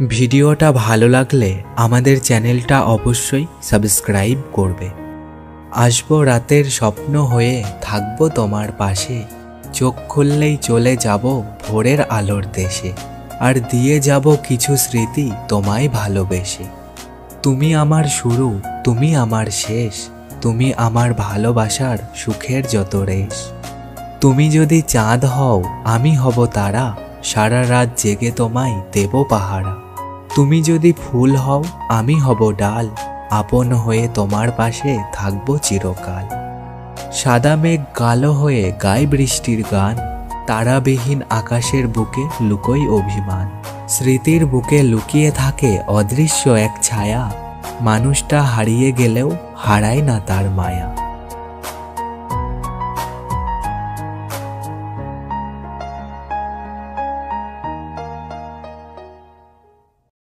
ভিডিওটা ভালো লাগলে আমাদের চ্যানেলটা অবশ্যই সাবস্ক্রাইব করবে। আসবো রাতের স্বপ্ন হয়ে, থাকবো তোমার পাশে। চোখ খুললেই চলে যাব ভোরের আলোর দেশে, আর দিয়ে যাব কিছু স্মৃতি তোমায় ভালোবেসে। তুমি আমার শুরু, তুমি আমার শেষ, তুমি আমার ভালোবাসার সুখের যত রেশ। তুমি যদি চাঁদ হও, আমি হব তারা, সারা রাত জেগে তোমায় দেব পাহারা। তুমি যদি ফুল হও, আমি হব ডাল, আপন হয়ে তোমার পাশে থাকবো চিরকাল। সাদা মেঘ কালো হয়ে গায় বৃষ্টির গান, তারাবিহীন আকাশের বুকে লুকোই অভিমান। স্মৃতির বুকে লুকিয়ে থাকে অদৃশ্য এক ছায়া, মানুষটা হারিয়ে গেলেও হারায় না তার মায়া।